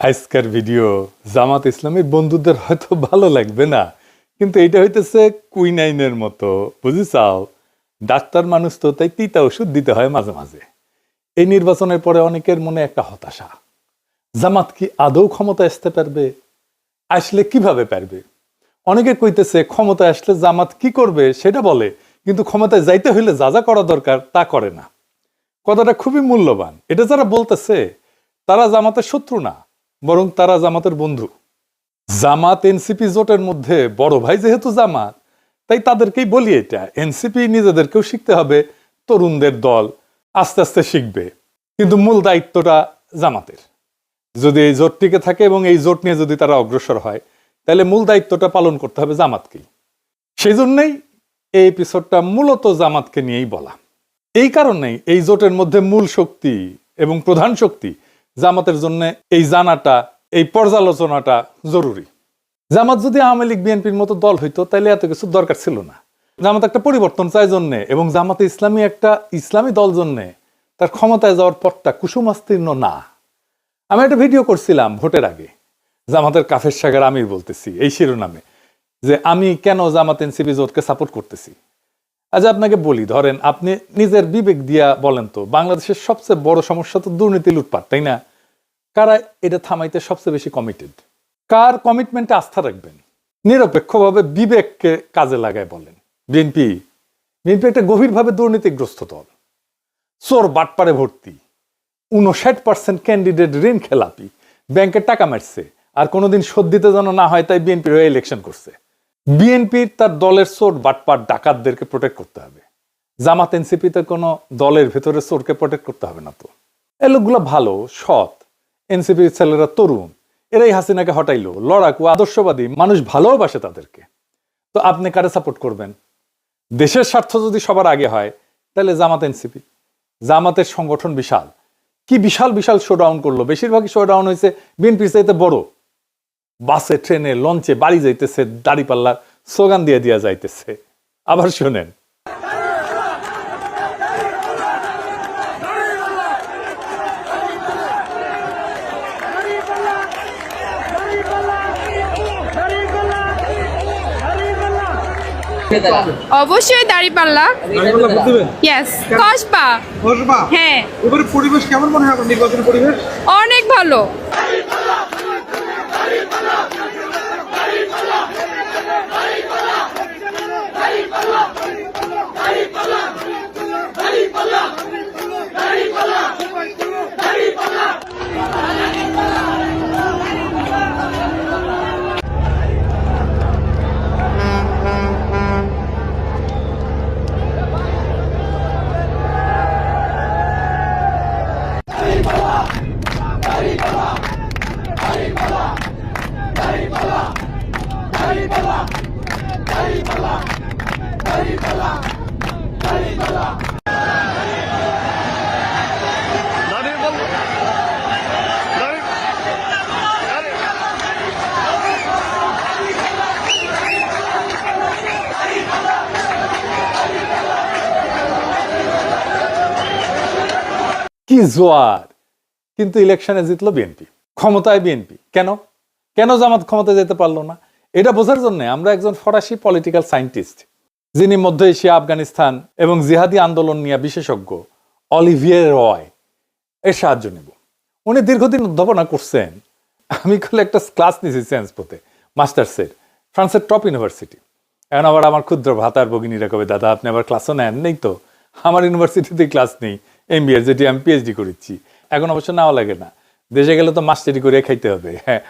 আজকের ভিডিও জামাত ইসলামের বন্ধুদের হয়তো ভালো লাগবে না, কিন্তু এটা হইতেছে কুইনাইনের মতো, বুঝিছাও? ডাক্তার মানুষ তো, তাই তিতা ওষুধ দিতে হয় মাঝে মাঝে। এই নির্বাচনের পরে অনেকের মনে একটা হতাশা, জামাত কি আদৌ ক্ষমতা আসতে পারবে? আসলে কিভাবে পারবে? অনেকে কইতেছে ক্ষমতায় আসলে জামাত কি করবে সেটা বলে, কিন্তু ক্ষমতায় যাইতে হইলে যা যা করা দরকার তা করে না। কথাটা খুবই মূল্যবান। এটা যারা বলতেছে তারা জামাতের শত্রু না, বরং তারা জামাতের বন্ধু। জামাত এনসিপি জোটের মধ্যে বড় ভাই যেহেতু জামাত, তাই তাদেরকেই বলি এটা, এনসিপি নিজেদেরকেও শিখতে হবে, তরুণদের দল আস্তে আস্তে শিখবে, কিন্তু মূল দায়িত্বটা জামাতের। যদি এই জোট টিকে থাকে এবং এই জোট নিয়ে যদি তারা অগ্রসর হয়, তাহলে মূল দায়িত্বটা পালন করতে হবে জামাতকেই। সেই জন্যই এই এপিসোডটা মূলত জামাতকে নিয়েই বলা। এই কারণেই এই জোটের মধ্যে মূল শক্তি এবং প্রধান শক্তি জামাতের জন্য এই জানাটা, এই পর্যালোচনাটা জরুরি। জামাত যদি আওয়ামী লীগ বিএনপির মতো দল হইতো তাহলে এত কিছু দরকার ছিল না। জামাত একটা পরিবর্তন চায় জন্যে, এবং জামাতে ইসলামী একটা ইসলামী দল জন্যে তার ক্ষমতায় যাওয়ার পথটা কুসুমাস্তীর্ণ না। আমি একটা ভিডিও করছিলাম ভোটের আগে, জামাতের কাফের সাগর আমির বলতেছি এই শিরোনামে, যে আমি কেন জামাত এনসিপি জোটকে সাপোর্ট করতেছি। আজ আপনাকে বলি, ধরেন আপনি নিজের বিবেক দিয়া বলেন তো, বাংলাদেশের সবচেয়ে বড় সমস্যা তো দুর্নীতি, লুটপাট, তাই না? কারা এটা থামাইতে সবচেয়ে বেশি কমিটেড? কার কমিটমেন্টে আস্থা রাখবেন? নিরপেক্ষভাবে বিবেককে কাজে লাগায় বলেন। বিএনপি একটা গভীরভাবে দুর্নীতিগ্রস্ত দল, চোর বাটপারে ভর্তি, 59% ক্যান্ডিডেট ঋণ খেলাপি, ব্যাংকের টাকা মারছে, আর কোনোদিন শোধ দিতে যেন না হয় তাই বিএনপির হয়ে ইলেকশন করছে। বিএনপির তার দলের চোর বাটপার ডাকাতদেরকে প্রোটেক্ট করতে হবে। জামাত এনসিপিতে কোনো দলের ভেতরে চোরকে প্রোটেক্ট করতে হবে না তো। এই লোকগুলো ভালো, সৎ, এনসিপির ছেলেরা তরুণ, এরাই হাসিনাকে হটাইলো, লড়াকু, আদর্শবাদী মানুষ, ভালোবাসে তাদেরকে। তো আপনি কারে সাপোর্ট করবেন? দেশের স্বার্থ যদি সবার আগে হয় তাহলে জামাত এনসিপি। জামাতের সংগঠন বিশাল, কি বিশাল বিশাল শোডাউন করলো, বেশিরভাগই শোডাউন হয়েছে বিএনপির চাইতে বড়। বাসে, ট্রেনে, লঞ্চে বাড়ি যাইতেছে, দাড়িপাল্লার স্লোগান দিয়ে দিয়া যাইতেছে। আবার শোনেন, অবশ্যই দাঁড়িপাল্লা। ইয়েস, কসবা। হ্যাঁ, এবারে পরিবেশ কেমন মনে হয় আপনার, নির্বাচনের পরিবেশ? অনেক ভালো। কি জোয়ার! কিন্তু ইলেকশনে জিতলো বিএনপি, ক্ষমতায় বিএনপি। কেন কেন জামাত ক্ষমতায় যেতে পারলো না? এটা বোঝার জন্য আমরা একজন ফরাসি পলিটিক্যাল সায়েন্টিস্ট, যিনি মধ্য এশিয়া, আফগানিস্তান এবং জিহাদি আন্দোলন নিয়ে বিশেষজ্ঞ, অলিভিয়ে রয় এর সাহায্য নেব। উনি দীর্ঘদিন অধ্যাপনা করছেন। আমি কলে একটা ক্লাস নিয়েছি সায়েন্স পথে, মাস্টার্সের, ফ্রান্সের টপ ইউনিভার্সিটি। এখন আবার আমার ক্ষুদ্র ভাতার ভগিনীরা কবে, দাদা আপনি আবার ক্লাসও নেন? নেই তো, আমার ইউনিভার্সিটিতে ক্লাস নেই, এমবিএ, যেটি আমি পিএইচডি করেছি। এখন অবশ্য নাও লাগে না, দেশে গেলে তো মাস্টারি করে খাইতে হবে। হ্যাঁ,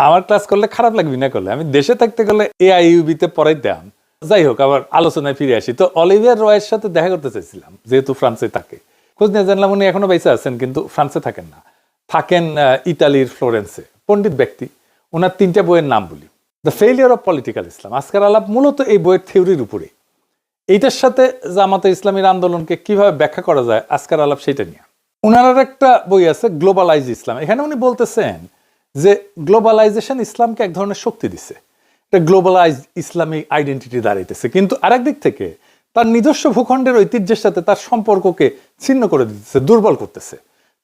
আমার ক্লাস করলে খারাপ লাগবে না করলে, আমি দেশে থাকতে গেলে এআইইউবিতে পড়াইতাম। যাই হোক, আবার আলোচনায় ফিরে আসি। তো অলিভিয়ার রয়ের সাথে দেখা করতে চাইছিলাম, যেহেতু ফ্রান্সে থাকে। খোঁজ নিয়ে জানলাম উনি এখনো বেঁচে আছেন, কিন্তু ফ্রান্সে থাকেন না, থাকেন ইতালির ফ্লোরেন্সে। পণ্ডিত ব্যক্তি। ওনার 3টা বইয়ের নাম বলি। দ্য ফেইলিয়ার অফ পলিটিক্যাল ইসলাম। আজকের আলাপ মূলত এই বইয়ের থিওরির উপরে, এইটার সাথে জামাতে ইসলামীর আন্দোলনকে কিভাবে ব্যাখ্যা করা যায়, আজকের আলাপ সেটা নিয়ে। ওনার একটা বই আছে গ্লোবালাইজ ইসলাম। এখানে উনি বলতেছেন যে গ্লোবালাইজেশন ইসলামকে এক ধরনের শক্তি দিচ্ছে, এটা গ্লোবালাইজ ইসলামিক আইডেন্টিটি দাঁড়াইতেছে, কিন্তু আরেক দিক থেকে তার নিজস্ব ভূখণ্ডের ঐতিহ্যের সাথে তার সম্পর্ককে ছিন্ন করে দিতেছে, দুর্বল করতেছে।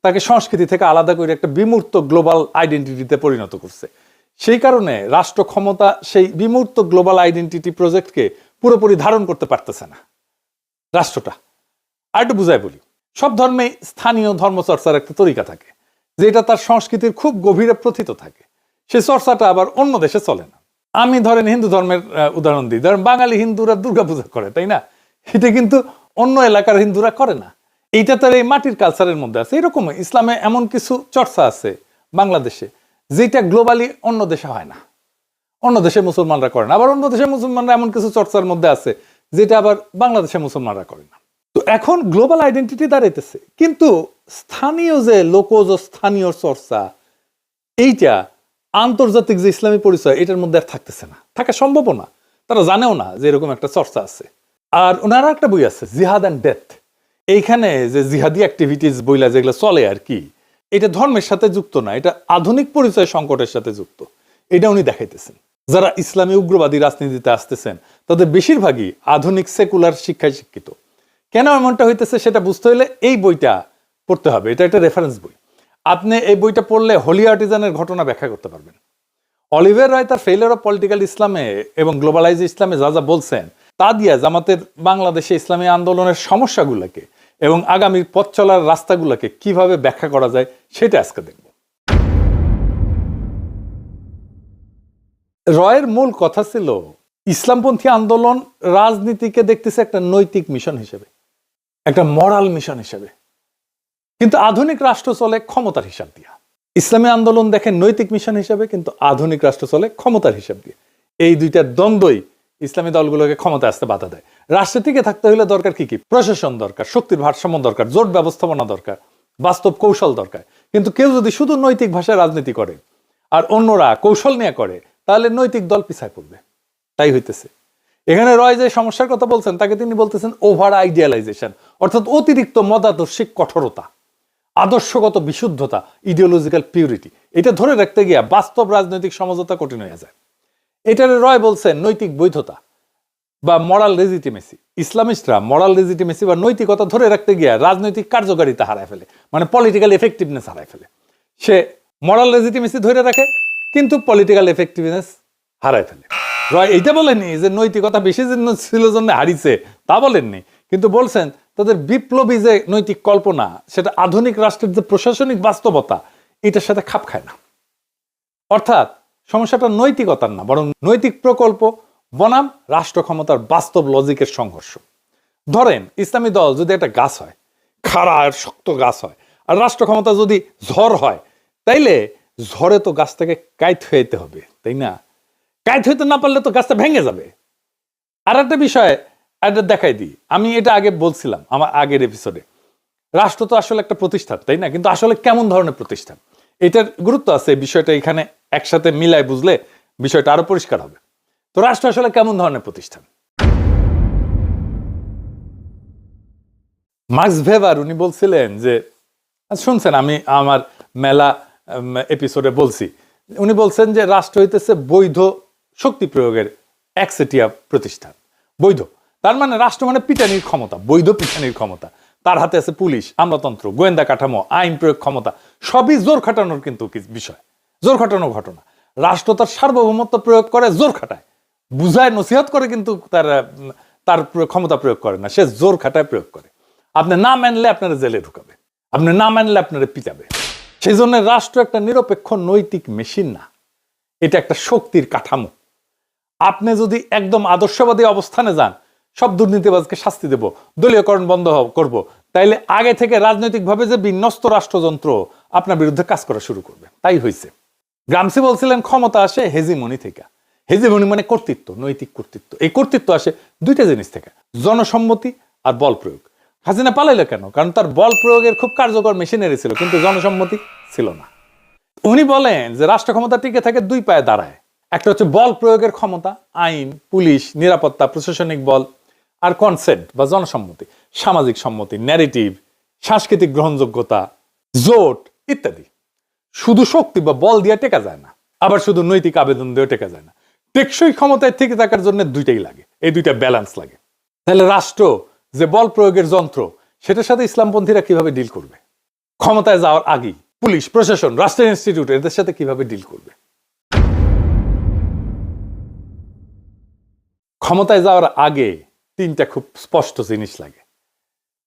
তাকে সংস্কৃতি থেকে আলাদা করে একটা বিমূর্ত গ্লোবাল আইডেন্টিটিতে পরিণত করছে। সেই কারণে রাষ্ট্র ক্ষমতা সেই বিমূর্ত গ্লোবাল আইডেন্টিটি প্রজেক্টকে পুরোপুরি ধারণ করতে পারতেছে না রাষ্ট্রটা। আর একটু বুঝাই বলি, সব ধর্মেই স্থানীয় ধর্মচর্চার একটা তরিকা থাকে, যেটা তার সংস্কৃতির খুব গভীরে প্রথিত থাকে। সেই চর্চাটা আবার অন্য দেশে চলে না। আমি ধরেন হিন্দু ধর্মের উদাহরণ দিই, ধরেন বাঙালি হিন্দুরা দুর্গাপূজা করে, তাই না? এটা কিন্তু অন্য এলাকার হিন্দুরা করে না। এইটা তার এই মাটির কালচারের মধ্যে আছে। এরকম ইসলামে এমন কিছু চর্চা আছে বাংলাদেশে যেটা গ্লোবালি অন্য দেশে হয় না, অন্য দেশে মুসলমানরা করে না। আবার অন্য দেশের মুসলমানরা এমন কিছু চর্চার মধ্যে আছে যেটা আবার বাংলাদেশে মুসলমানরা করে না। তো এখন গ্লোবাল আইডেন্টিটি দাঁড়াইতেছে, কিন্তু স্থানীয় যে লোকজ স্থানীয় চর্চা, এইটা আন্তর্জাতিক যে ইসলামী পরিচয়, এটার মধ্যে আর থাকতেছে না, থাকা সম্ভব না। তারা জানেও না যে এরকম একটা চর্চা আছে। আর ওনারা একটা বই আছে, জিহাদ অ্যান্ড ডেথ। এইখানে যে জিহাদি অ্যাক্টিভিটিস বইলা যেগুলো চলে আর কি, এটা ধর্মের সাথে যুক্ত না, এটা আধুনিক পরিচয় সংকটের সাথে যুক্ত। এটা উনি দেখাইতেছেন। যারা ইসলামী উগ্রবাদী রাজনীতিতে আসতেছেন তাদের বেশিরভাগই আধুনিক সেকুলার শিক্ষায় শিক্ষিত। কেন এমনটা হইতেছে সেটা বুঝতে হলে এই বইটা পড়তে হবে। এটা একটা রেফারেন্স বই। আপনি এই বইটা পড়লে হোলি আর্টিজানের ঘটনা ব্যাখ্যা করতে পারবেন। অলিভার রয় তার ফেইলিওর অফ পলিটিক্যাল ইসলামে এবং গ্লোবালাইজ ইসলামে যা যা বলছেন তা দিয়ে জামাতের বাংলাদেশে ইসলামী আন্দোলনের সমস্যাগুলোকে এবং আগামীর পথ চলার রাস্তাগুলোকে কিভাবে ব্যাখ্যা করা যায় সেটা আজকে দেখব। রয়ের মূল কথা ছিল ইসলামপন্থী আন্দোলন রাজনীতিকে দেখতেছে একটা নৈতিক মিশন হিসেবে, একটা মরাল মিশন হিসেবে, কিন্তু আধুনিক রাষ্ট্র চলে ক্ষমতার হিসাব দিয়ে। ইসলামী আন্দোলন দেখেন নৈতিক মিশন হিসেবে, কিন্তু আধুনিক রাষ্ট্র চলে ক্ষমতার হিসাব দিয়ে। এই দুইটার দ্বন্দ্বই ইসলামী দলগুলোকে ক্ষমতায় আসতে বাধা দেয়। রাষ্ট্রের টিকে থাকতে হলে দরকার কি কি? প্রশাসন দরকার, শক্তির ভারসাম্য দরকার, জোট ব্যবস্থাপনা দরকার, বাস্তব কৌশল দরকার। কিন্তু কেউ যদি শুধু নৈতিক ভাষায় রাজনীতি করে আর অন্যরা কৌশল নিয়ে করে, তাহলে নৈতিক দল পিছায় পড়বে। তাই হইতেছে। এখানে রয় যে সমস্যার কথা বলছেন তাকে তিনি বলতেছেন ওভার আইডিয়ালাইজেশন, অর্থাৎ অতিরিক্ত মতাদর্শিক কঠোরতা, আদর্শগত বিশুদ্ধতা, ইডিওলজিক্যাল পিউরিটি। এটা ধরে রাখতে গিয়া বাস্তব রাজনৈতিক সমঝোতা কঠিন হয়ে যায়। এটার রয় বলছেন নৈতিক বৈধতা বা মরাল লেজিটিমেসি। ইসলামিস্টরা মরাল লেজিটিমেসি বা নৈতিকতা ধরে রাখতে গিয়া রাজনৈতিক কার্যকারিতা হারায় ফেলে, মানে পলিটিক্যাল এফেক্টিভনেস হারায় ফেলে। সে মরাল লেজিটিমেসি ধরে রাখে কিন্তু পলিটিক্যাল এফেক্টিভনেস হারায় ফেলে। রয় এইটা বলেননি যে নৈতিকতা বেশি ছিল জন্য হারিছে, তা বলেননি, কিন্তু বলছেন তাদের বিপ্লবী যে নৈতিক কল্পনা সেটা আধুনিক রাষ্ট্রের যে প্রশাসনিক বাস্তবতা এটার সাথে খাপ খায় না। অর্থাৎ সমস্যাটা নৈতিকতার না, বরং নৈতিক প্রকল্প বনাম রাষ্ট্র ক্ষমতার বাস্তব লজিকের সংঘর্ষ। ধরেন ইসলামী দল যদি একটা গাছ হয়, খাড়া আর শক্ত গাছ হয়, আর রাষ্ট্র ক্ষমতা যদি ঝড় হয়, তাইলে ঝড়ে তো গাছটাকে কাইট হইতে হবে, তাই না? কাইট হইতে না পারলে তো গাছটা ভেঙে যাবে। আর একটা বিষয় এটা দেখাই দিই, আমি এটা আগে বলছিলাম আমার আগের এপিসোডে, রাষ্ট্র তো আসলে একটা প্রতিষ্ঠান, তাই না? কিন্তু আসলে কেমন ধরনের প্রতিষ্ঠান, এটার গুরুত্ব আছে। এই বিষয়টা এখানে একসাথে মিলাই বুঝলে বিষয়টা আরো পরিষ্কার হবে। তো রাষ্ট্র আসলে কেমন ধরনের প্রতিষ্ঠান? মার্কস ভেবার উনি বলছিলেন যে, শুনছেন আমি আমার মেলা এপিসোডে বলছি, উনি বলছেন যে রাষ্ট্র হইতেছে বৈধ শক্তি প্রয়োগের একচেটিয়া প্রতিষ্ঠান। বৈধ তার মানে রাষ্ট্র মানে পিটানির ক্ষমতা, বৈধ পিটানির ক্ষমতা। তার হাতে আছে পুলিশ, আমলাতন্ত্র, গোয়েন্দা কাঠামো, আইন প্রয়োগ ক্ষমতা, সবই জোর খাটানোর কিন্তু বিষয়, জোর খাটানোর ঘটনা। রাষ্ট্র তার সার্বভৌমত্ব প্রয়োগ করে, জোর খাটায়, বুঝায়, নসিহত করে, কিন্তু তার ক্ষমতা প্রয়োগ করে না, সে জোর খাটায় প্রয়োগ করে। আপনি না মানলে আপনারা জেলে ঢুকাবে, আপনি না মানলে আপনারা পিটাবে। সেই জন্য রাষ্ট্র একটা নিরপেক্ষ নৈতিক মেশিন না, এটা একটা শক্তির কাঠামো। আপনি যদি একদম আদর্শবাদী অবস্থানে যান, সব দুর্নীতিবাজকে শাস্তি দেব, দলীয়করণ বন্ধ করব, তাইলে আগে থেকে রাজনৈতিকভাবে যে বিন্যস্ত রাষ্ট্রযন্ত্র আপনার বিরুদ্ধে কাজ করা শুরু করবে। তাই হয়েছে। গ্রামসি বলছিলেন ক্ষমতা আসে হেজিমনি থেকে। হেজিমনি মানে কর্তৃত্ব, নৈতিক কর্তৃত্ব। এই কর্তৃত্ব আসে দুইটা জিনিস থেকে, জনসম্মতি আর বল প্রয়োগ। হাসিনা পালাইলো কেন? কারণ তার বল প্রয়োগের খুব কার্যকর মেশিনারি ছিল, কিন্তু জনসম্মতি ছিল না। উনি বলেন যে রাষ্ট্র ক্ষমতা টিকে থাকে দুই পায়ে দাঁড়ায়। একটা হচ্ছে বল প্রয়োগের ক্ষমতা, আইন, পুলিশ, নিরাপত্তা, প্রশাসনিক বল, আর কনসেন্ট বা জনসম্মতি, সামাজিক সম্মতি, ন্যারেটিভ, সাংস্কৃতিক গ্রহণযোগ্যতা, জোট ইত্যাদি। শুধু শক্তি বা বল দিয়ে টেকা যায় না, আবার শুধু নৈতিক আবেদন দিয়ে টেকা যায় না। টেকসই ক্ষমতায় থেকে থাকার জন্য দুইটাই লাগে, এই দুইটা ব্যালেন্স লাগে। তাহলে রাষ্ট্র যে বল প্রয়োগের যন্ত্র, সেটার সাথে ইসলামপন্থীরা কিভাবে ডিল করবে? ক্ষমতায় যাওয়ার আগেই পুলিশ, প্রশাসন, রাষ্ট্রের ইনস্টিটিউট এদের সাথে কিভাবে ডিল করবে? ক্ষমতায় যাওয়ার আগে তিনটা খুব স্পষ্ট জিনিস লাগে।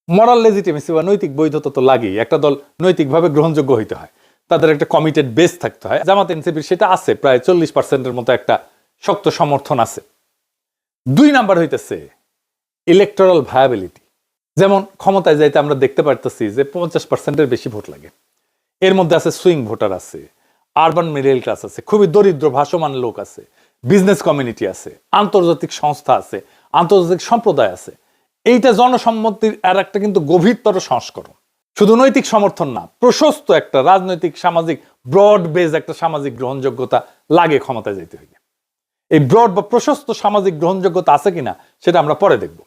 মরাল লেজিটিমেসি বা নৈতিক বৈধতা তো লাগেই। একটা দল নৈতিকভাবে গ্রহণযোগ্য হইতে হয়, তাদের একটা কমিটেড বেস থাকতে হয়। জামাত এনসিপির সেটা আছে, প্রায় 40% মতো একটা শক্ত সমর্থন আছে। 2 নাম্বার হইতেছে ইলেকটোরাল ভায়াবিলিটি। যেমন ক্ষমতায় যাইতে আমরা দেখতে পারতেছি যে 50%-এর বেশি ভোট লাগে। এর মধ্যে আছে সুইং ভোটার আছে, আরবান মিডল ক্লাস আছে, খুবই দরিদ্র ভাসমান লোক আছে, বিজনেস কমিউনিটি আছে, আন্তর্জাতিক সংস্থা আছে, আন্তর্জাতিক সম্প্রদায় আছে। এইটা জনসম্মতির আর একটা কিন্তু গভীরতর সংস্করণ। শুধু নৈতিক সমর্থন না, প্রশস্ত একটা রাজনৈতিক সামাজিক ব্রড বেজ একটা সামাজিক গ্রহণযোগ্যতা লাগে ক্ষমতায় যেতে হইলে। এই ব্রড বা প্রশস্ত সামাজিক গ্রহণযোগ্যতা আছে কিনা সেটা আমরা পরে দেখব।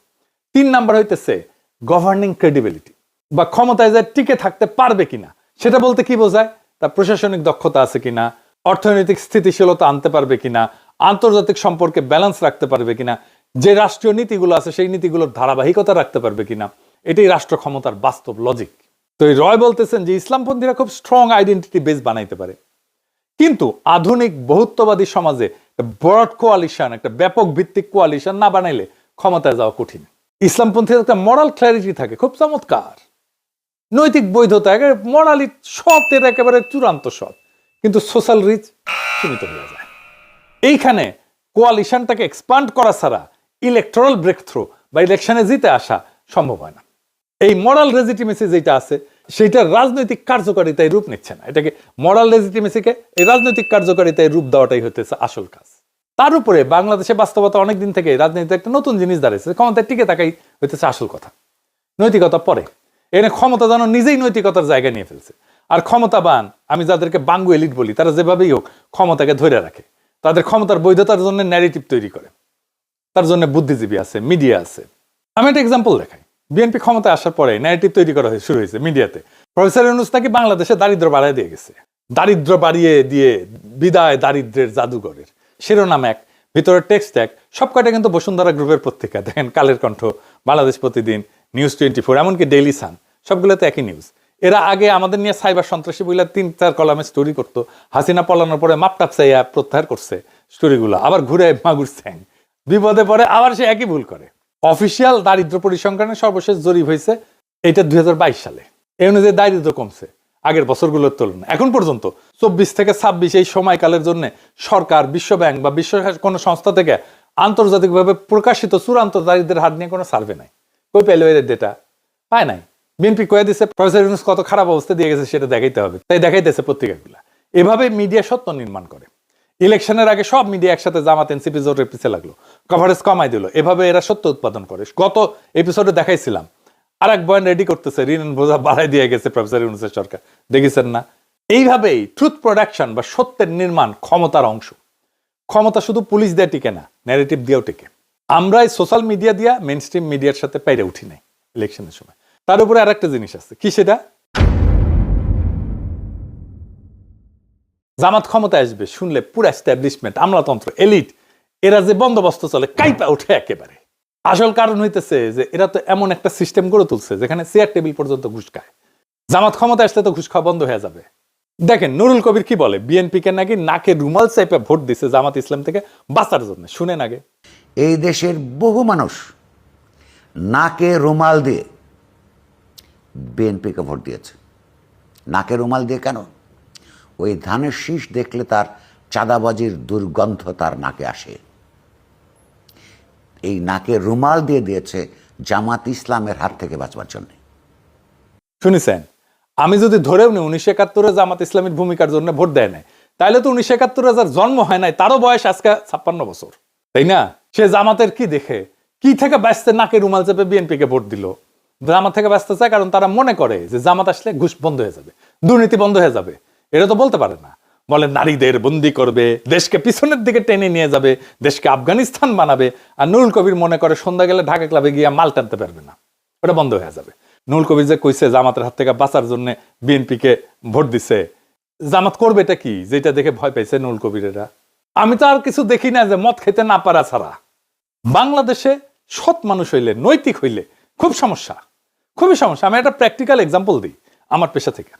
3 নাম্বার হইতেছে গভর্নিং ক্রেডিবিলিটি, বা ক্ষমতায় যায় টিকে থাকতে পারবে কিনা। সেটা বলতে কি বোঝায়? তার প্রশাসনিক দক্ষতা আছে কিনা, অর্থনৈতিক স্থিতিশীলতা আনতে পারবে কিনা, আন্তর্জাতিক সম্পর্কে ব্যালেন্স রাখতে পারবে কিনা, যে রাষ্ট্রীয় নীতিগুলো আছে সেই নীতিগুলোর ধারাবাহিকতা রাখতে পারবে কিনা। এটাই রাষ্ট্র ক্ষমতার বাস্তব লজিক। তো এই রয় বলতেছেন যে ইসলামপন্থীরা খুব স্ট্রং আইডেন্টিটি বেস বানাইতে পারে, কিন্তু আধুনিক বহুত্ববাদী সমাজে ব্রড কোয়ালিশন, একটা ব্যাপক ভিত্তিক কোয়ালিশন না বানাইলে ক্ষমতায় যাওয়া কঠিন। ইসলামপন্থীর একটা মরাল ক্ল্যারিটি থাকে, খুব চমৎকার। নৈতিক বৈধতা, মরালি সতের একেবারে চূড়ান্ত সৎ, কিন্তু সোশ্যাল রিচ সীমিত হয়ে যায়। এইখানে কোয়ালিশনটাকে এক্সপান্ড করা ছাড়া ইলেকট্রাল ব্রেক থ্রু বা ইলেকশনে জিতে আসা সম্ভব হয় না। এই মরাল লেজিটিমেসি যেটা আছে সেটা রাজনৈতিক কার্যকারিতায় রূপ নিচ্ছে না। এটাকে মরাল লেজিটিমেসিকে এই রাজনৈতিক কার্যকারিতায় রূপ দেওয়াটাই হতেছে আসল কাজ। তার উপরে বাংলাদেশে বাস্তবতা অনেকদিন থেকে রাজনীতিতে একটা নতুন জিনিস দাঁড়িয়েছে, ক্ষমতায় টিকে থাকাই হইতেছে আসল কথা। নৈতিকতা পরে, এখানে ক্ষমতা যেন নিজেই নৈতিকতার জায়গা নিয়ে ফেলছে। আর ক্ষমতাবান, আমি যাদেরকে বাঙ্গু এলিট বলি, তারা যেভাবেই হোক ক্ষমতাকে ধরে রাখে, তাদের ক্ষমতার বৈধতার জন্য ন্যারেটিভ তৈরি করে, তার জন্য বুদ্ধিজীবী আছে, মিডিয়া আছে। আমি একটা এক্সাম্পল দেখাই। বিএনপি ক্ষমতায় আসার পরে ন্যারেটিভ তৈরি করা শুরু হয়েছে মিডিয়াতে, প্রফেসর ইউনূস নাকি বাংলাদেশে দারিদ্র বাড়ায় দিয়ে গেছে, দারিদ্র বাড়িয়ে দিয়ে বিদায় দারিদ্রের জাদুঘরের শিরোনাম এক, ভিতরে টেক্সট এক। সব কয়টা কিন্তু বসুন্ধরা গ্রুপের পত্রিকা। দেখেন কালের কণ্ঠ, বাংলাদেশ প্রতিদিন, নিউজ 24, এমনকি ডেইলি সান, সবগুলোতে একই নিউজ। এরা আগে আমাদের নিয়ে সাইবার সন্ত্রাসী বইলা 3-4 কলামে স্টোরি করতো, হাসিনা পলানোর পরে মাপটাপ চাইয়া প্রত্যাহার করছে স্টোরিগুলো, আবার ঘুরে মাগুর স্যাং, বিপদে পরে আবার সে একই ভুল করে। অফিসিয়াল দারিদ্র পরিসংখ্যানের সর্বশেষ জরিপ হয়েছে এটা 2022 সালে। এই অনুযায়ী দারিদ্র কমছে আগের বছরগুলোর তুলনায়। এখন পর্যন্ত 24 থেকে 26 এই সময়কালের জন্য সরকার, বিশ্বব্যাংক বা বিশ্ব কোনো সংস্থা থেকে আন্তর্জাতিকভাবে প্রকাশিত চূড়ান্ত দারিদ্রের হার নিয়ে কোনো সার্ভে নাই। কই পেল এর ডেটা? পায় নাই। বিএনপি কয়ে দিচ্ছে প্রফেসর ইউনূস কত খারাপ অবস্থা দিয়ে গেছে সেটা দেখাইতে হবে, তাই দেখাইতেছে পত্রিকাগুলা। এভাবে মিডিয়া সত্য নির্মাণ করে। ইলেকশনের আগে সব মিডিয়া একসাথে জামাত এনসিপি জোটের পিছে লাগলো, কভারেজ কমাই দিল। এভাবে এরা সত্য উৎপাদন করে। গত এপিসোডে দেখাইছিলাম আর এক বয়ান রেডি করতেছে, ঋণ বোঝা বাড়াই দিয়ে গেছে প্রফেসর ইউনূসের সরকার, দেখেছেন না? এইভাবেই ট্রুথ প্রোডাকশন বা সত্যের নির্মাণ ক্ষমতার অংশ। ক্ষমতা শুধু পুলিশ দিয়ে টিকে না, ন্যারেটিভ দিয়েও টিকে। আমরা এই সোশ্যাল মিডিয়া দিয়া মেইন স্ট্রিম মিডিয়ার সাথে পেরে উঠি নাই ইলেকশনের সময়। তার উপরে আর একটা জিনিস আছে, কি সেটা? জামাত ক্ষমতায় আসবে শুনলে পুরো এস্টাবলিশমেন্ট, আমলাতন্ত্র, এলিট, এরা যে বন্দোবস্ত চলে কাইপা উঠে একেবারে। আসল কারণ হইতেছে যে এরা তো এমন একটা সিস্টেম গড়ে তুলছে যেখানে চেয়ার টেবিল পর্যন্ত ঘুষ খায়। জামাত ক্ষমতায় আসলে তো ঘুষ খাওয়া বন্ধ হয়ে যাবে। দেখেন নুরুল কবির কি বলে, বিএনপিকে নাকি নাকে রুমাল চাইপে ভোট দিছে জামাত ইসলাম থেকে বাঁচার জন্য। শুনেন আগে। এই দেশের বহু মানুষ নাকে রুমাল দিয়ে বিএনপিকে ভোট দিয়েছে। নাকে রুমাল দিয়ে কেন? ওই ধানের শীষ দেখলে তার চাঁদাবাজির দুর্গন্ধ তার নাকে আসে। এই নাকে রুমাল দিয়ে দিয়েছে জামাত ইসলামের হাত থেকে বাঁচবার জন্য। শুনেছেন? আমি যদি ধরেও নি 1971-এ জামাত ইসলামের ভূমিকার জন্য ভোট দেয় নাই, তাহলে তো 1971-এ যার জন্ম হয় নাই তারও বয়স আজকে 56 বছর, তাই না? সে জামাতের কি দেখে, কি থেকে ব্যস্ত নাকে রুমাল চেপে বিএনপিকে ভোট দিল? জামাত থেকে ব্যস্ত চায় কারণ তারা মনে করে যে জামাত আসলে ঘুষ বন্ধ হয়ে যাবে, দুর্নীতি বন্ধ হয়ে যাবে। এটা তো বলতে পারে না। বলে নারীদের বন্দি করবে, দেশকে পিছনের দিকে টেনে নিয়ে যাবে, দেশকে আফগানিস্তান বানাবে। আর নুরুল কবির মনে করে সন্ধ্যা গেলে ঢাকা ক্লাবে গিয়ে মাল টানতে পারবে না, ওটা বন্ধ হয়ে যাবে। নুরুল কবির যে কইছে জামাতের হাত থেকে বাঁচার জন্য বিএনপিকে ভোট দিছে, জামাত করবে এটা কি যেটা দেখে ভয় পাইছে নুরুল কবিরেরা? আমি তো আর কিছু দেখি না যে মদ খেতে না পারা ছাড়া। বাংলাদেশে সৎ মানুষ হইলে, নৈতিক হইলে খুব সমস্যা, খুবই সমস্যা। আমি একটা প্র্যাকটিক্যাল এক্সাম্পল দিই। আমার পেশা থেকে।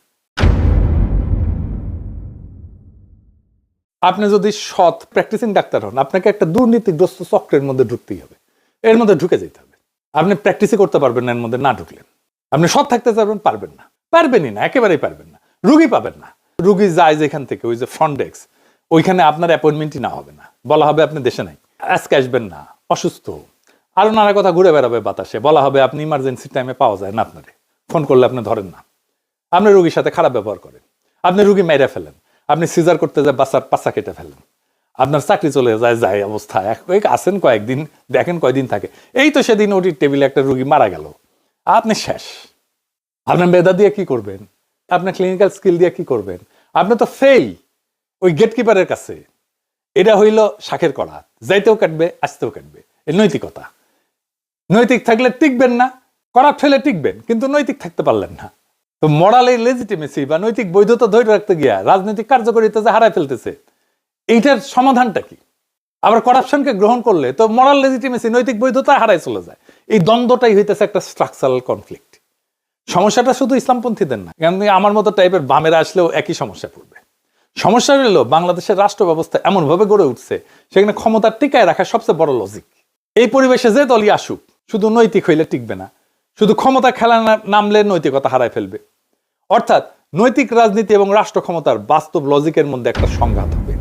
আপনি যদি সৎ প্র্যাকটিসিং ডাক্তার হন, আপনাকে একটা দুর্নীতিগ্রস্ত চক্রের মধ্যে ঢুকতেই হবে, এর মধ্যে ঢুকে যেতে হবে। আপনি প্র্যাকটিসই করতে পারবেন না এর মধ্যে না ঢুকলেন। আপনি সৎ থাকতে পারবেন, পারবেনই না, একেবারেই পারবেন না। রুগী পাবেন না, রুগী যায় যেখান থেকে, ওই যে ফ্রন্ট ডেস্ক, ওইখানে আপনার অ্যাপয়েন্টমেন্টই না হবে না, বলা হবে আপনি দেশে নাই, আজকে আসবেন না, অসুস্থ, আরো নানা কথা ঘুরে বেড়াবে বাতাসে, বলা হবে আপনি ইমার্জেন্সি টাইমে পাওয়া যায় না, আপনারে ফোন করলে আপনি ধরেন না, আপনি রুগীর সাথে খারাপ ব্যবহার করেন, আপনি রুগী মেরে ফেলেন, আপনি সিজার করতে যায় বাচ্চার পাশা কেটে ফেলেন, আপনার চাকরি চলে যায় অবস্থা। আসেন কয়েকদিন, দেখেন কয়দিন থাকে, এই তো সেদিন ওটির টেবিলে একটা রুগী মারা গেল, আপনি শেষ। আপনার মেধা দিয়ে কি করবেন? আপনার ক্লিনিক্যাল স্কিল দিয়ে কি করবেন? আপনি তো ফেল ওই গেটকিপারের কাছে। এটা হইল শাখের কড়া, যাইতেও কাটবে, আসতেও কাটবে। এই নৈতিকতা। নৈতিক থাকলে টিকবেন না, করাপ্ট হলে টিকবেন, কিন্তু নৈতিক থাকতে পারলেন না। তো মোরালের লেজিটিমেসি বা নৈতিক বৈধতা ধরে রাখতে গিয়া রাজনৈতিক কার্যকারিতা যে হারায় ফেলতেছে, এইটার সমাধানটা কি? আবার কারাপশনকে গ্রহণ করলে তো মোরাল লেজিটিমেসি, নৈতিক বৈধতা হারায় চলে যায়। এই দ্বন্দ্বটাই হইতেছে একটা স্ট্রাকচারাল কনফ্লিক্ট। সমস্যাটা শুধু ইসলামপন্থীদের না, আমার মতো টাইপের বামেরা আসলেও একই সমস্যা পড়বে। সমস্যা হলো বাংলাদেশের রাষ্ট্র ব্যবস্থা এমনভাবে গড়ে উঠছে, সেখানে ক্ষমতা টিকায় রাখা সবচেয়ে বড় লজিক। এই পরিবেশে যে দলই আসুক, শুধু নৈতিক হইলে টিকবে না, শুধু ক্ষমতা খেলা নামলে নৈতিকতা হারায় ফেলবে। অর্থাৎ নৈতিক রাজনীতি এবং রাষ্ট্র ক্ষমতার বাস্তব লজিকের মধ্যে একটা সংঘাত হবে।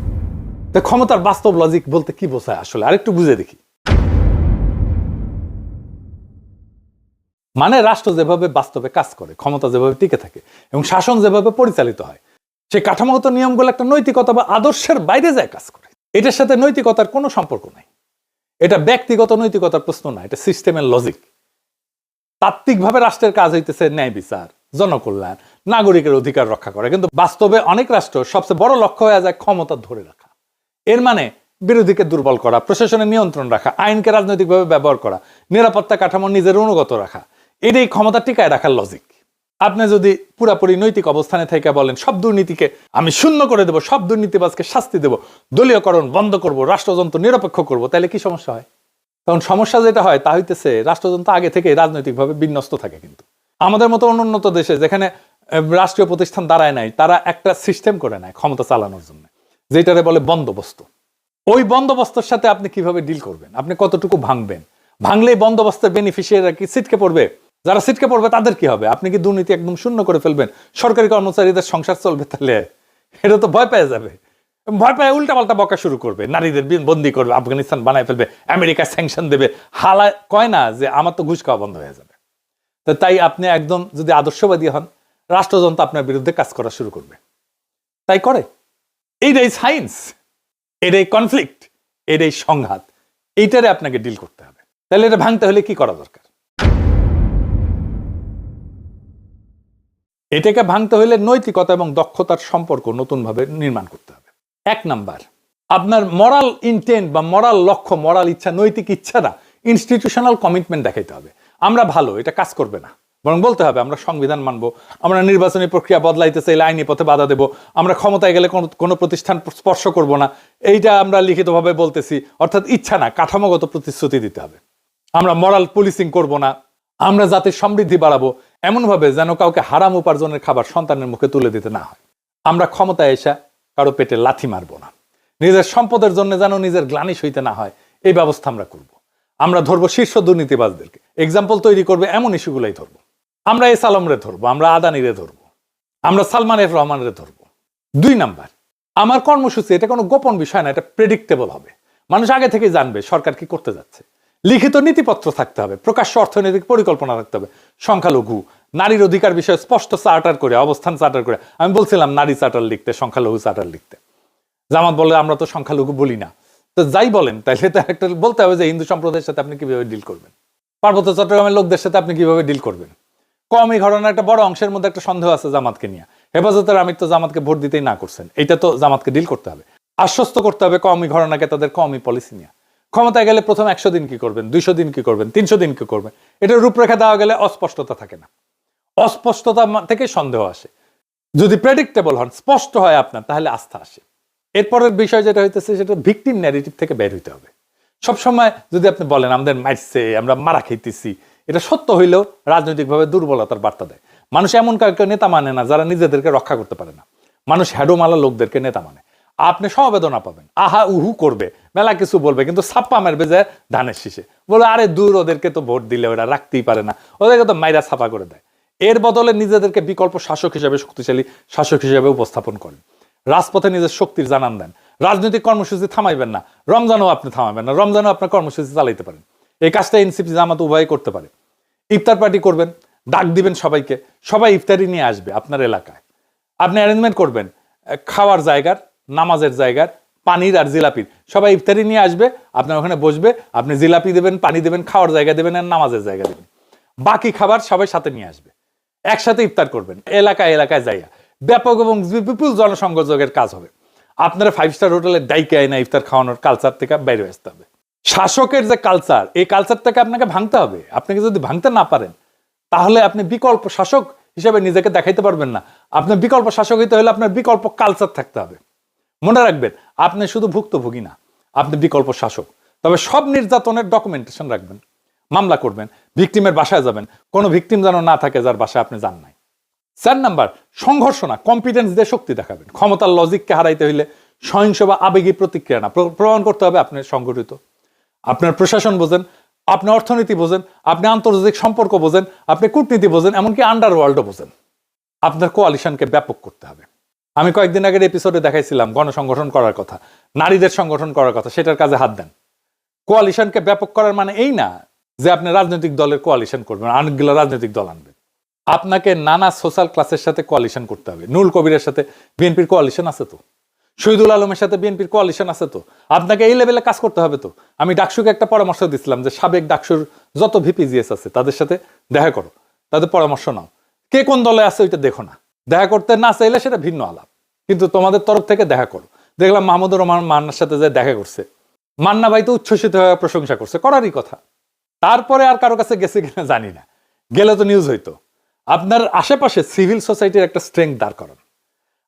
তো ক্ষমতার বাস্তব লজিক বলতে কি বোঝায় আসলে, আরেকটু বুঝে দেখি। মানে রাষ্ট্র যেভাবে বাস্তবে কাজ করে, ক্ষমতা যেভাবে টিকে থাকে এবং শাসন যেভাবে পরিচালিত হয়, সেই কাঠামোগত নিয়মগুলো একটা নৈতিকতা বা আদর্শের বাইরে যায় কাজ করে। এটার সাথে নৈতিকতার কোনো সম্পর্ক নাই। এটা ব্যক্তিগত নৈতিকতার প্রশ্ন না, এটা সিস্টেমের লজিক। তাত্ত্বিকভাবে রাষ্ট্রের কাজ হইতেছে ন্যায় বিচার, জনকল্যাণ, নাগরিকের অধিকার রক্ষা করা, কিন্তু বাস্তবে অনেক রাষ্ট্র সবচেয়ে বড় লক্ষ্য হয়ে যায় ক্ষমতা ধরে রাখা। এর মানে বিরোধীকে দুর্বল করা, প্রশাসনের নিয়ন্ত্রণ রাখা, আইনকে রাজনৈতিকভাবে ব্যবহার করা, নিরাপত্তা কাঠামো নিজের অনুগত রাখা, এটাই ক্ষমতা টিকায় রাখার লজিক। আপনি যদি পুরাপুরি নৈতিক অবস্থানে থেকে বলেন সব দুর্নীতিকে আমি শূন্য করে দেবো, সব দুর্নীতিবাজকে শাস্তি দেবো, দলীয়করণ বন্ধ করব, রাষ্ট্রযন্ত্র নিরপেক্ষ করব, তাহলে কি সমস্যা হয়? কারণ সমস্যা যেটা হয় তা হইতেছে রাষ্ট্রযন্ত্র আগে থেকে রাজনৈতিকভাবে বিন্যস্ত থাকে। কিন্তু আমাদের মতো অনুন্নত দেশে যেখানে রাষ্ট্রীয় প্রতিষ্ঠান দাঁড়ায় নাই, তারা একটা সিস্টেম করে নেয় ক্ষমতা চালানোর জন্য, যেটারে বলে বন্দোবস্ত। ওই বন্দোবস্তের সাথে আপনি কিভাবে ডিল করবেন, আপনি কতটুকু ভাঙবেন? ভাঙলেই বন্দোবস্তের বেনিফিশিয়ারিরা কি ছিটকে পড়বে? যারা ছিটকে পড়বে তাদের কি হবে? আপনি কি দুর্নীতি একদম শূন্য করে ফেলবেন? সরকারি কর্মচারীদের সংসার চলবে? তাহলে এটা তো ভয় পেয়ে যাবে, ভয় পেয়ে উল্টাপাল্টা বকা শুরু করবে, নারীদের বন্দি করবে, আফগানিস্তান বানায় ফেলবে, আমেরিকা স্যাংশন দেবে। হালা কয় না যে আমার তো ঘুষ খাওয়া বন্ধ হয়ে যাবে। তো তাই আপনি একদম যদি আদর্শবাদী হন, রাষ্ট্রযন্ত্র আপনার বিরুদ্ধে কাজ করা শুরু করবে। তাই করে। এইটাই সায়েন্স, এটাই কনফ্লিক্ট, এটাই সংঘাত, এইটারে আপনাকে ডিল করতে হবে। তাহলে এটা ভাঙতে হলে কি করা দরকার? এটাকে ভাঙতে হলে নৈতিকতা এবং দক্ষতার সম্পর্ক নতুনভাবে নির্মাণ করতে হবে। 1 নাম্বার, আপনার মরাল ইন্টেন্ট বা মরাল লক্ষ্য, মরাল ইচ্ছা, নৈতিক ইচ্ছা না, ইনস্টিটিউশনাল কমিটমেন্ট দেখাইতে হবে। আমরা ভালো, এটা কাজ করবে না, বরং বলতে হবে আমরা সংবিধান মানবো, আমরা নির্বাচনী প্রক্রিয়া বদলাইতে চাইলে আইনি পথে বাধা দেব, আমরা ক্ষমতায় গেলে কোনো প্রতিষ্ঠান স্পর্শ করব না, এইটা আমরা লিখিতভাবে বলতেছি। অর্থাৎ ইচ্ছা না, কাঠামোগত প্রতিশ্রুতি দিতে হবে। আমরা মরাল পুলিশিং করব না, আমরা জাতির সমৃদ্ধি বাড়াবো এমনভাবে যেন কাউকে হারাম উপার্জনের খাবার সন্তানের মুখে তুলে দিতে না হয়। আমরা ক্ষমতায় এসে কারো পেটে লাথি মারবো না, নিজের সম্পদের জন্য যেন নিজের গ্লানি সইতে না হয়, এই ব্যবস্থা আমরা করব। আমরা ধরবো শীর্ষ দুর্নীতিবাজদেরকে, এক্সাম্পল তৈরি করবে এমন ইস্যুগুলাই ধরবো। আমরা এস আলমরে ধরবো, আমরা আদানিরে ধরবো, আমরা সালমান এফ রহমানের ধরবো। 2 নাম্বার, আমার কর্মসূচি এটা কোনো গোপন বিষয় না, এটা প্রেডিক্টেবল হবে। মানুষ আগে থেকে জানবে সরকার কি করতে যাচ্ছে। লিখিত নীতিপত্র থাকতে হবে, প্রকাশ্য অর্থনৈতিক পরিকল্পনা থাকতে হবে, সংখ্যালঘু নারীর অধিকার বিষয়ে স্পষ্ট চার্টার করে, অবস্থান চার্টার করে। আমি বলছিলাম নারী চার্টার লিখতে, সংখ্যালঘু চার্টার লিখতে। জামাত বলে আমরা তো সংখ্যালঘু বলি না। তো যাই বলেন, তাইলে তো একটা বলতে হবে যে হিন্দু সম্প্রদায়ের সাথে আপনি কিভাবে ডিল করবেন, পার্বত্য চট্টগ্রামের লোকদের সাথে আপনি কিভাবে ডিল করবেন। কমই ঘটনার একটা বড় অংশের মধ্যে একটা সন্দেহ আছে জামাতকে নিয়ে। হেফাজতের আমির তো জামাতকে ভোট দিতেই না করছেন, এটা তো জামাতকে ডিল করতে হবে, আশ্বস্ত করতে হবে কমই ঘটনাকে তাদের কমই পলিসি নিয়ে। ক্ষমতায় গেলে প্রথম 100 দিন কি করবেন, 200 দিন কি করবেন, 300 দিন কি করবেন, এটার রূপরেখা দেওয়া গেলে অস্পষ্টতা থাকে না, অস্পষ্টতা থেকে সন্দেহ আসে। যদি প্রেডিক্টেবল হন, স্পষ্ট হয় আপনার, তাহলে আস্থা আসে। এরপরের বিষয় যেটা হইতেছে সেটা ভিকটিম ন্যারেটিভ থেকে বের হইতে হবে। সবসময় যদি আপনি বলেন আমাদের মারছে, আমরা মারা খাইতেছি, এটা সত্য হইলেও রাজনৈতিকভাবে দুর্বলতার বার্তা দেয়। মানুষ এমন কাউকে নেতা মানে না যারা নিজেদেরকে রক্ষা করতে পারে না। মানুষ হ্যাডোমালা লোকদেরকে নেতা মানে। আপনি সমবেদনা পাবেন, আহা উহু করবে, মেলা কিছু বলবে, কিন্তু ছাপ্পা মারবে যে ধানের শীষে, বলে আরে দূর, ওদেরকে তো ভোট দিলে ওরা রাখতেই পারে না, ওদেরকে তো মাইরা ছাপা করে দেয়। এর বদলে নিজেদেরকে বিকল্প শাসক হিসেবে, শক্তিশালী শাসক হিসেবে উপস্থাপন করেন, রাজপথে নিজের শক্তির জানান দেন। রাজনৈতিক কর্মসূচি থামাইবেন না, রমজানও আপনি থামাবেন না, রমজানও আপনার কর্মসূচি চালাইতে পারেন। এই কাজটা এনসিপি জামাত উভয় করতে পারে। ইফতার পার্টি করবেন, ডাক দিবেন সবাইকে, সবাই ইফতারি নিয়ে আসবে আপনার এলাকায়। আপনি অ্যারেঞ্জমেন্ট করবেন খাওয়ার জায়গার, নামাজের জায়গার, পানির আর জিলাপির, সবাই ইফতারি নিয়ে আসবে, আপনার ওখানে বসবে, আপনি জিলাপি দেবেন, পানি দেবেন, খাওয়ার জায়গা দেবেন আর নামাজের জায়গা দেবেন। বাকি খাবার সবাই সাথে নিয়ে আসবে, একসাথে ইফতার করবেন এলাকায় এলাকায় যাইয়া। ব্যাপক এবং বিপুল জনসংযোগের কাজ হবে। আপনারা 5 স্টার হোটেলের ডাইকে আইনা ইফতার খাওয়ানোর কালচার থেকে বাইরে আসতে হবে। শাসকের যে কালচার, এই কালচারটাকে আপনাকে ভাঙতে হবে। আপনাকে যদি ভাঙতে না পারেন, তাহলে আপনি বিকল্প শাসক হিসেবে নিজেকে দেখাইতে পারবেন না। আপনার বিকল্প শাসক হইতে হলে আপনার বিকল্প কালচার থাকতে হবে। মনে রাখবেন, আপনি শুধু ভুক্তভোগী না, আপনি বিকল্প শাসক। তবে সব নির্যাতনের ডকুমেন্টেশন রাখবেন, মামলা করবেন, ভিকটিমের বাসায় যাবেন, কোনো ভিকটিম যেন না থাকে যার বাসায় আপনি যান নাই। 4 নাম্বার, সংঘর্ষ না, কম্পিটেন্স দিয়ে শক্তি দেখাবেন। ক্ষমতার লজিককে হারাইতে হইলে সহিংস বা আবেগী প্রতিক্রিয়া না, প্রমাণ করতে হবে আপনি সংগঠিত। আপনার প্রশাসন বোঝেন, আপনি অর্থনীতি বোঝেন, আপনি আন্তর্জাতিক সম্পর্ক বোঝেন, আপনি কূটনীতি বোঝেন, এমনকি আন্ডারওয়ার্ল্ডও বোঝেন। আপনার কোয়ালিশনকে ব্যাপক করতে হবে। আমি কয়েকদিন আগের এপিসোডে দেখাইছিলাম গণসংগঠন করার কথা, নারীদের সংগঠন করার কথা, সেটার কাজে হাত দেন। কোয়ালিশনকে ব্যাপক করার মানে এই না যে আপনি রাজনৈতিক দলের কোয়ালিশন করবেন, অনেকগুলো রাজনৈতিক দল আনবেন। আপনাকে নানা সোশ্যাল ক্লাসের সাথে কোয়ালিশন করতে হবে। নুরুল কবিরের সাথে বিএনপির কোয়ালিশন আছে তো, শহীদুল আলমের সাথে বিএনপির কোয়ালিশন আছে তো। আপনাকে এই লেভেলে কাজ করতে হবে তো। আমি ডাকসুকে একটা পরামর্শ দিচ্ছিলাম যে সাবেক ডাকসুর যত ভিপিজিএস আছে তাদের সাথে দেখা করো, তাদের পরামর্শ নাও, কে কোন দলে আছে ওইটা দেখো না। দেখা করতে না চাইলে সেটা ভিন্ন আলাপ, কিন্তু তোমাদের তরফ থেকে দেখা করো। দেখলাম মাহমুদুর রহমান মান্নার সাথে যে দেখা করছে, মান্না ভাই তো উচ্ছ্বসিত হয়ে প্রশংসা করছে, করারই কথা। তারপরে আর কারো কাছে গেছে কিনা জানি না, গেলে তো নিউজ হইতো। আপনার আশেপাশে সিভিল সোসাইটির একটা স্ট্রেংথ দাঁড় করান।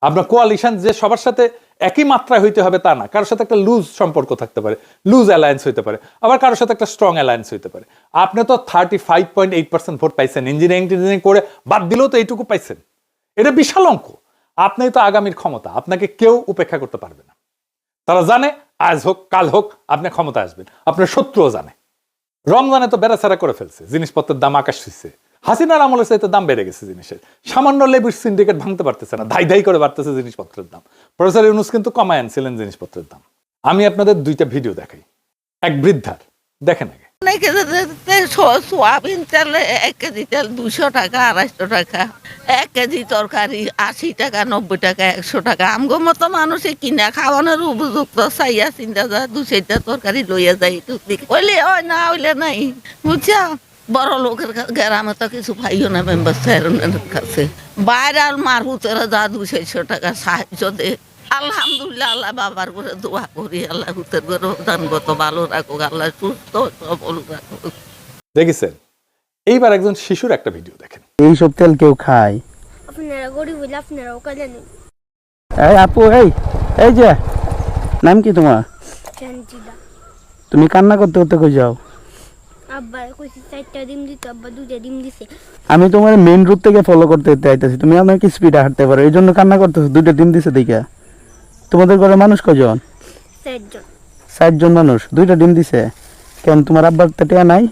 আপনার কোয়ালিশন যে সবার সাথে একই মাত্রায় হইতে হবে তা না, কারোর সাথে একটা লুজ সম্পর্ক থাকতে পারে, লুজ অ্যালায়েন্স হইতে পারে, আবার কারোর সাথে একটা স্ট্রং অ্যালায়েন্স হইতে পারে। আপনি তো 35.8% ভোট পাইছেন, ইঞ্জিনিয়ারিং করে বাদ দিলেও তো এইটুকু পাইছেন, এটা বিশাল অঙ্ক। আপনি তো আগামীর ক্ষমতা, আপনাকে কেউ উপেক্ষা করতে পারবে না। তারা জানে আজ হোক কাল হোক আপনি ক্ষমতা আসবেন, আপনার শত্রুও জানে। রমজানে তো বেড়াছাড়া করে ফেলছে, জিনিসপত্রের দাম আকাশ ছুঁইছে। হাসিনার আমলের চাইতে দাম বেড়ে গেছে জিনিসের, সামান্য লেবুর সিন্ডিকেট ভাঙতে পারতেছে না, ধাই ধাই করে বাড়তেছে জিনিসপত্রের দাম। প্রফেসর ইউনূস কিন্তু কমায় আনছিলেন জিনিসপত্রের দাম। আমি আপনাদের 2টা ভিডিও দেখাই, এক বৃদ্ধার, দেখেন আগে। সোয়াবিন তেল 1 কেজি তেল 200 টাকা, 250 টাকা। 1 কেজি তরকারি 80 টাকা, 90 টাকা, 100 টাকা। আমগো মতো মানুষে কিনা খাওয়ানোর উপযুক্ত চাইয়া চিন্তা যা 2-4টা তরকারি লইয়া যাই, হইলে হয় না হইলে নাই, বুঝছা। বড় লোকের গ্রামে তো কিছু পাইও না মেম্বার চেয়ারম্যানের কাছে। বাইরে আর মারহুতেরা যা 200-400 টাকা সাহায্য দে। আলহামদুলিল্লাহ, আল্লাহ বাবার করে দোয়া করি, আল্লাহ হুতের করে দানগত ভালো রাখুক, আল্লাহ সুস্থ সবল রাখুক। দেখেছেন? এইবার একজন শিশুর একটা ভিডিও দেখেন। এইসব তেল কেউ খায়? আপনারা গরিব হইলে আপনারাও কাজে নেন। এই আপু, এই যে নাম কি তোমার? শান্তিদা। তুমি কান্না করতে করতে কই যাও? আব্বা কইছি 4টা ডিম দিতে, আব্বা 2টা ডিম দিছে। আমি তোমার মেইন রুট থেকে ফলো করতে আইতাছি, তুমি অনেক স্পিডে হাঁটতে পারো, এই জন্য কান্না করতেছো। 2টা ডিম দিছে দেখা। তোমাদের ঘরে মানুষ কয়জন? 4 জন। 4 জন মানুষ, 2টা ডিম দিছে। কেন তোমার আব্বার তো টিয়া নাই?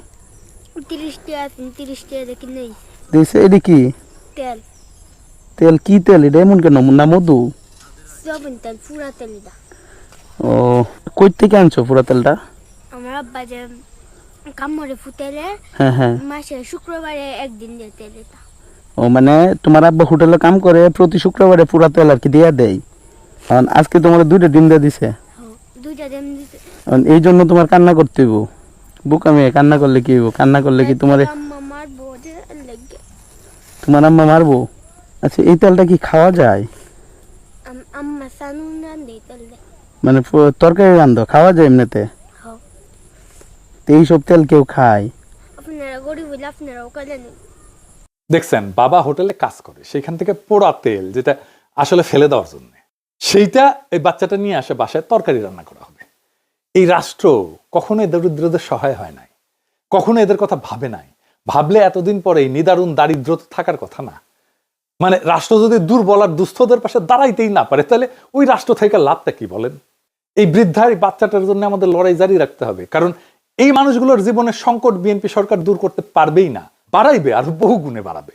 30 টাকা আছে, 30 টাকা দেখি নেই। দিছে। এডি কি তেল? তেল? কি তেল এটা? এমন কেন? না মধু? সয়াবিন তেল, পুরা তেল দা। ও, কই থেকে আনছো পুরা তেলটা? আমার আব্বা যে কামড়ে ফুটেলে হ্যাঁ মাসে শুক্রবারে একদিন দিয়ে তেল এটা। ও মানে তোমার আব্বা হোটেলে কাম করে, প্রতি শুক্রবারে পুরা তেল আর কি দিয়া দেয়। কারণ আজকে তোমার 2টা ডিম দিয়ে দিছে। 2টা ডিম দিছে। এই জন্য তোমার কান্না করতে হইব। বুকা মেয়ে, কান্না করলে কি হইব? কান্না করলে কি তোমার আম্মা মারবো যে লাগে। তোমার আম্মা মারবো? আচ্ছা, এই তেলটা কি খাওয়া যায়? আম্মা সানুন রান্ধে তেল দে। মানে তরকারি রান্ধো, খাওয়া যায় এমনিতে? হ্যাঁ। তো এইসব তেল কেউ খায়? আপনারা গরিব হইলে আপনারাও কাজে নেন। দেখছেন, বাবা হোটেলে কাজ করে, সেখান থেকে পোড়া তেল যেটা আসলে ফেলে দেওয়ার জন্য, সেইটা এই বাচ্চাটা নিয়ে আসে বাসায়, তরকারি রান্না করা হবে। এই রাষ্ট্র কখনো দরিদ্রদের সহায় হয় নাই, কখনো এদের কথা ভাবে নাই। ভাবলে এতদিন পরে নিদারুণ দারিদ্র থাকার কথা না। মানে রাষ্ট্র যদি দুর্বল আর দুস্থদের পাশে দাঁড়াইতেই না পারে, তাহলে ওই রাষ্ট্র থেকে লাভটা কি বলেন? এই বৃদ্ধার এই বাচ্চাটার জন্য আমাদের লড়াই জারি রাখতে হবে, কারণ এই মানুষগুলোর জীবনের সংকট বিএনপি সরকার দূর করতে পারবেই না, বাড়াইবে আর বহু গুণে বাড়াবে।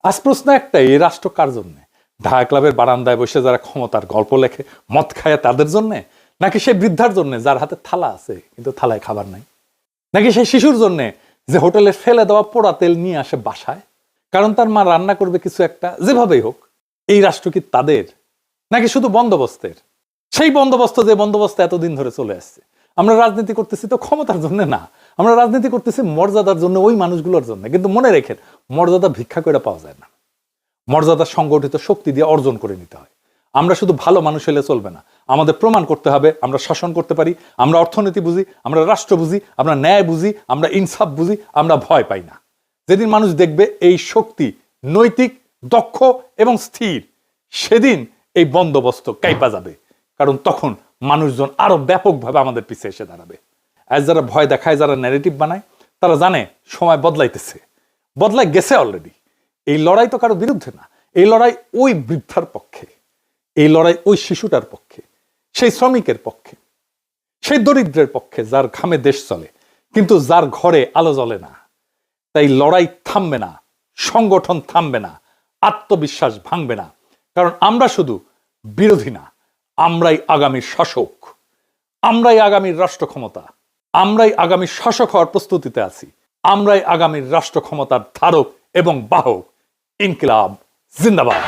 আজ প্রশ্ন একটাই, এই রাষ্ট্র কার জন্য? ঢাকা ক্লাবের বারান্দায় বসে যারা ক্ষমতার গল্প লেখে মদ খায় তাদের জন্য, নাকি সেই বৃদ্ধার জন্য যার হাতে থালা আছে কিন্তু থালায় খাবার নাই, নাকি সেই শিশুর জন্য যে হোটেলে ফেলে দেওয়া পোড়া তেল নিয়ে আসে বাসায় কারণ তার মা রান্না করবে কিছু একটা? যেভাবেই হোক, এই রাষ্ট্র কি তাদের নাকি শুধু বন্দোবস্তের? সেই বন্দোবস্ত যে বন্দোবস্ত এতদিন ধরে চলে আসছে। আমরা রাজনীতি করতেছি তো ক্ষমতার জন্য না, আমরা রাজনীতি করতেছি মর্যাদার জন্য, ওই মানুষগুলোর জন্য। কিন্তু মনে রেখেন, মর্যাদা ভিক্ষা করে পাওয়া যায় না, মর্যাদা সংগঠিত শক্তি দিয়ে অর্জন করে নিতে হয়। আমরা শুধু ভালো মানুষ হলে চলবে না, আমাদের প্রমাণ করতে হবে আমরা শাসন করতে পারি, আমরা অর্থনীতি বুঝি, আমরা রাষ্ট্র বুঝি, আমরা ন্যায় বুঝি, আমরা ইনসাফ বুঝি, আমরা ভয় পাই না। যেদিন মানুষ দেখবে এই শক্তি নৈতিক, দক্ষ এবং স্থির, সেদিন এই বন্দোবস্ত কাইপা যাবে, কারণ তখন মানুষজন আরো ব্যাপকভাবে আমাদের পিছিয়ে এসে দাঁড়াবে। আজ যারা ভয় দেখায়, যারা ন্যারেটিভ বানায়, তারা জানে সময় বদলাইতেছে, বদলাই গেছে অলরেডি। এই লড়াই তো কারো বিরুদ্ধে না, এই লড়াই ওই বৃদ্ধার পক্ষে, এই লড়াই ওই শিশুটার পক্ষে, সেই শ্রমিকের পক্ষে, সেই দরিদ্রের পক্ষে যার ঘামে দেশ চলে কিন্তু যার ঘরে আলো জ্বলে না। তাই লড়াই থামবে না, সংগঠন থামবে না, আত্মবিশ্বাস ভাঙবে না, কারণ আমরা শুধু বিরোধী না, আমরাই আগামীর শাসক, আমরাই আগামীর রাষ্ট্র ক্ষমতা, আমরাই আগামীর শাসক হওয়ার প্রস্তুতিতে আছি, আমরাই আগামীর রাষ্ট্র ক্ষমতার ধারক এবং বাহক। ইনকিলাব জিন্দাবাদ।